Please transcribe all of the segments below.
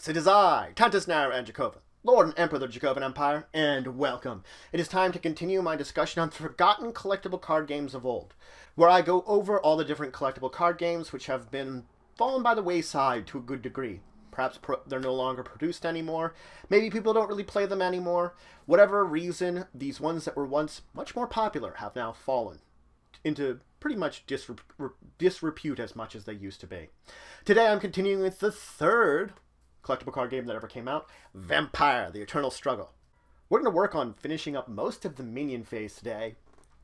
It is I, Tantus Nair and Dracovin, Lord and Emperor of the Dracovin Empire, and welcome. It is time to continue my discussion on forgotten collectible card games of old, where I go over all the different collectible card games which have been fallen by the wayside to a good degree. Perhaps they're no longer produced anymore. Maybe people don't really play them anymore. Whatever reason, these ones that were once much more popular have now fallen into pretty much disrepute as much as they used to be. Today I'm continuing with the third collectible card game that ever came out, Vampire: The Eternal Struggle. We're going to work on finishing up most of the minion phase today.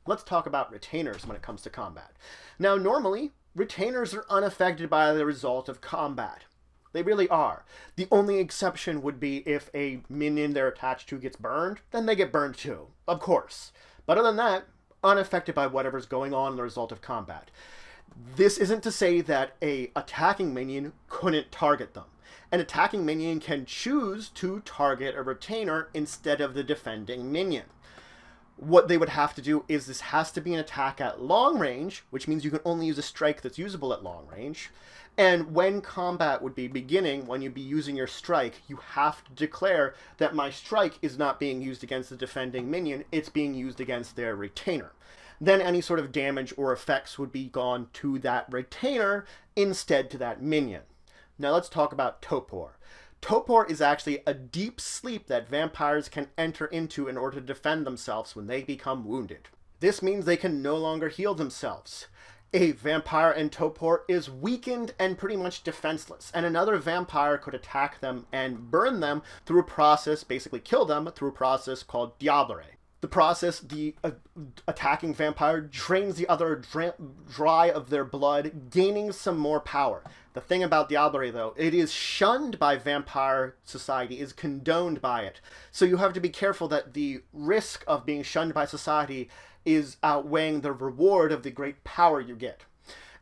Let's talk about retainers when it comes to combat. Now, normally, retainers are unaffected by the result of combat. They really are. The only exception would be if a minion they're attached to gets burned, then they get burned too, of course. But other than that, unaffected by whatever's going on in the result of combat. This isn't to say that a attacking minion couldn't target them. An attacking minion can choose to target a retainer instead of the defending minion. What they would have to do is this has to be an attack at long range, which means you can only use a strike that's usable at long range. And when combat would be beginning, when you'd be using your strike, you have to declare that my strike is not being used against the defending minion, it's being used against their retainer. Then any sort of damage or effects would be gone to that retainer instead to that minion. Now let's talk about Torpor. Torpor is actually a deep sleep that vampires can enter into in order to defend themselves when they become wounded. This means they can no longer heal themselves. A vampire in Torpor is weakened and pretty much defenseless, and another vampire could attack them and burn them through a process, basically kill them through a process called Diablere. The process, the attacking vampire drains the other dry of their blood, gaining some more power. The thing about Diablere, though, it is shunned by vampire society, is condoned by it. So you have to be careful that the risk of being shunned by society is outweighing the reward of the great power you get.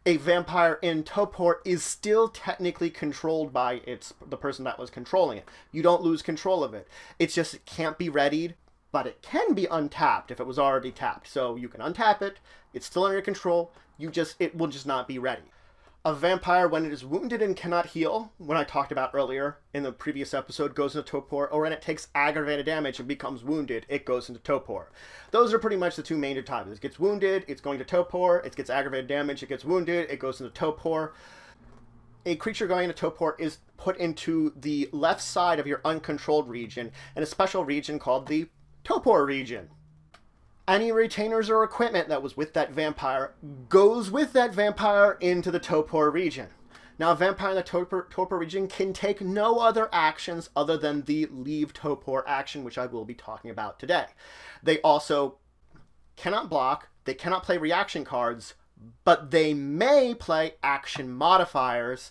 A vampire in Torpor is still technically controlled by the person that was controlling it. You don't lose control of it. It's just it can't be readied, but it can be untapped if it was already tapped. So you can untap it, it's still under your control, it will just not be ready. A vampire, when it is wounded and cannot heal, when I talked about earlier in the previous episode, goes into Torpor, or when it takes aggravated damage and becomes wounded, it goes into Torpor. Those are pretty much the two major types. It gets wounded, it's going to Torpor. It gets aggravated damage, it gets wounded, it goes into Torpor. A creature going into Torpor is put into the left side of your uncontrolled region, in a special region called the Torpor region. Any retainers or equipment that was with that vampire goes with that vampire into the Torpor region. Now, a vampire in the Torpor region can take no other actions other than the Leave Torpor action, which I will be talking about today. They also cannot block, they cannot play reaction cards, but they may play action modifiers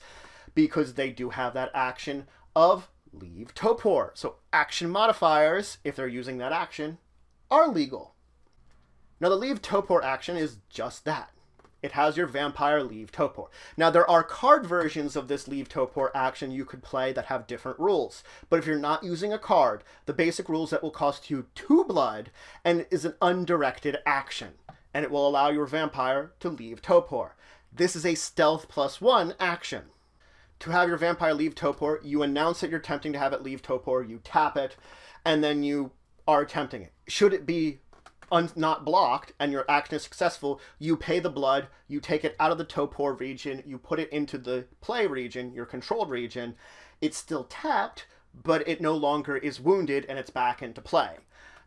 because they do have that action of Leave Torpor. So action modifiers, if they're using that action, are legal. Now, the Leave Torpor action is just that. It has your vampire leave Torpor. Now, there are card versions of this Leave Torpor action you could play that have different rules. But if you're not using a card, the basic rules that will cost you 2 blood and is an undirected action. And it will allow your vampire to leave Torpor. This is a stealth +1 action. To have your vampire leave Torpor, you announce that you're attempting to have it leave Torpor, you tap it, and then you are attempting it. Should it be not blocked and your action is successful, you pay the blood, you take it out of the Torpor region, you put it into the play region, your controlled region. It's still tapped, but it no longer is wounded and it's back into play.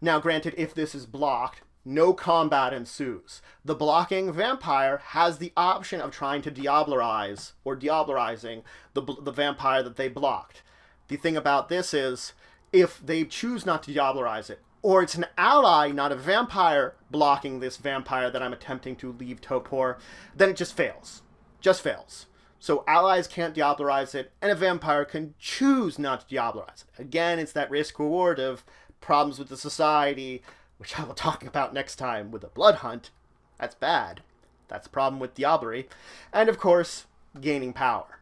Now, granted, if this is blocked, no combat ensues. The blocking vampire has the option of trying to diablerize or diablerizing the vampire that they blocked. The thing about this is, if they choose not to diablerize it, or it's an ally, not a vampire, blocking this vampire that I'm attempting to leave Torpor, then it just fails. Just fails. So allies can't diablerize it, and a vampire can choose not to diablerize it. Again, it's that risk-reward of problems with the society, which I will talk about next time with a blood hunt. That's bad. That's the problem with diablerie. And of course, gaining power.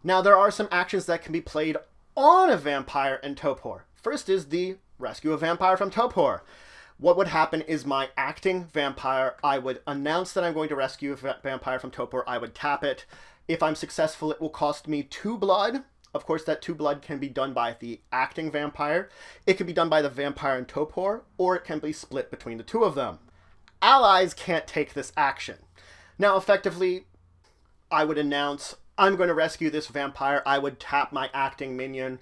Now, there are some actions that can be played on a vampire in Torpor. First is the rescue a vampire from Torpor. What would happen is my acting vampire, I would announce that I'm going to rescue a vampire from Torpor, I would tap it. If I'm successful, it will cost me 2 blood, Of course, that 2 blood can be done by the acting vampire, it can be done by the vampire and Torpor, or it can be split between the 2 of them. Allies can't take this action. Now, effectively, I would announce, I'm going to rescue this vampire. I would tap my acting minion.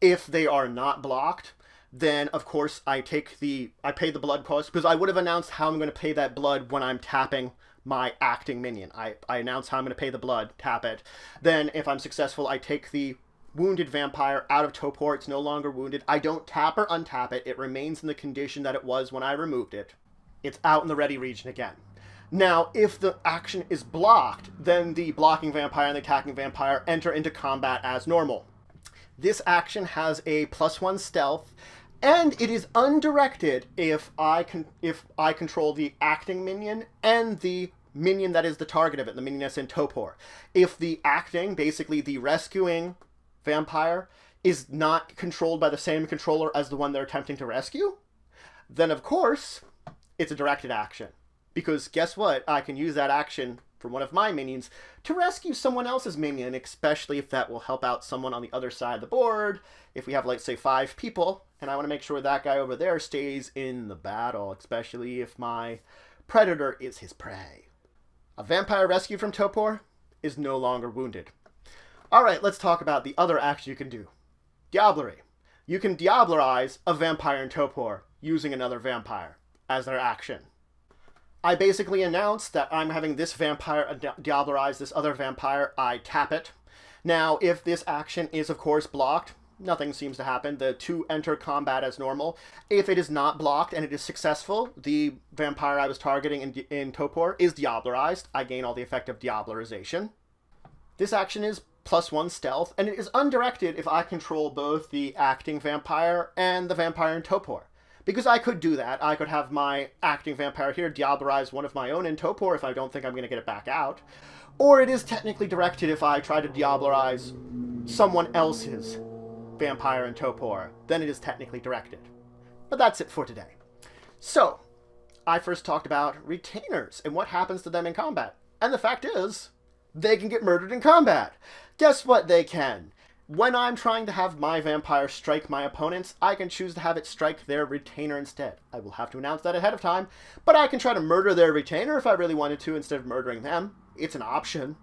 If they are not blocked, then, of course, I pay the blood cost, because I would have announced how I'm going to pay that blood when I'm tapping my acting minion. I announce how I'm going to pay the blood, tap it. Then, if I'm successful, I take the wounded vampire out of Torpor. It's no longer wounded. I don't tap or untap it. It remains in the condition that it was when I removed it. It's out in the ready region again. Now, if the action is blocked, then the blocking vampire and the attacking vampire enter into combat as normal. This action has a +1 stealth, and it is undirected if I control the acting minion and the minion that is the target of it, the minion that's in Torpor. If the acting, basically the rescuing vampire, is not controlled by the same controller as the one they're attempting to rescue, then of course it's a directed action. Because guess what? I can use that action for one of my minions to rescue someone else's minion, especially if that will help out someone on the other side of the board. If we have, like, say, 5 people, and I want to make sure that guy over there stays in the battle, especially if my predator is his prey. A vampire rescued from Torpor is no longer wounded. Alright, let's talk about the other action you can do. Diablerie. You can diablerize a vampire in Torpor using another vampire as their action. I basically announce that I'm having this vampire diablerize this other vampire. I tap it. Now, if this action is, of course, blocked, nothing seems to happen. The 2 enter combat as normal. If it is not blocked and it is successful, the vampire I was targeting in Torpor is diablerized. I gain all the effect of diablerization. This action is +1 stealth, and it is undirected if I control both the acting vampire and the vampire in Torpor. Because I could do that. I could have my acting vampire here diablerize one of my own in Torpor if I don't think I'm going to get it back out. Or it is technically directed if I try to diablerize someone else's vampire in Torpor. Then it is technically directed. But that's it for today. So, I first talked about retainers and what happens to them in combat. And the fact is, they can get murdered in combat. Guess what they can? When I'm trying to have my vampire strike my opponents, I can choose to have it strike their retainer instead. I will have to announce that ahead of time, but I can try to murder their retainer if I really wanted to instead of murdering them. It's an option.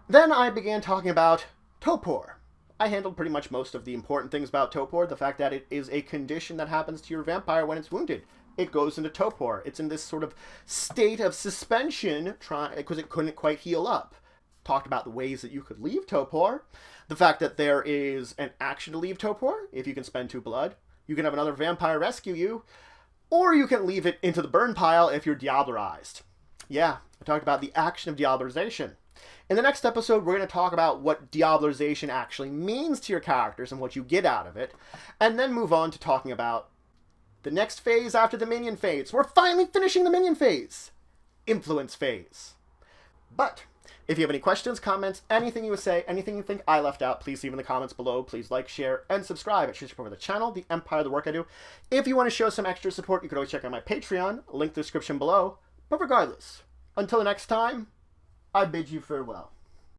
Then I began talking about Torpor. I handled pretty much most of the important things about Torpor, the fact that it is a condition that happens to your vampire when it's wounded. It goes into Torpor. It's in this sort of state of suspension because it couldn't quite heal up. Talked about the ways that you could leave Torpor. The fact that there is an action to leave Torpor, if you can spend 2 blood. You can have another vampire rescue you, or you can leave it into the burn pile if you're diablerized. Yeah, I talked about the action of diablerization. In the next episode, we're going to talk about what diablerization actually means to your characters and what you get out of it, and then move on to talking about the next phase after the minion phase. We're finally finishing the minion phase. Influence phase. But if you have any questions, comments, anything you would say, anything you think I left out, please leave in the comments below. Please like, share, and subscribe. It shows support for the channel, the empire, the work I do. If you want to show some extra support, you can always check out my Patreon, link in the description below. But regardless, until the next time, I bid you farewell.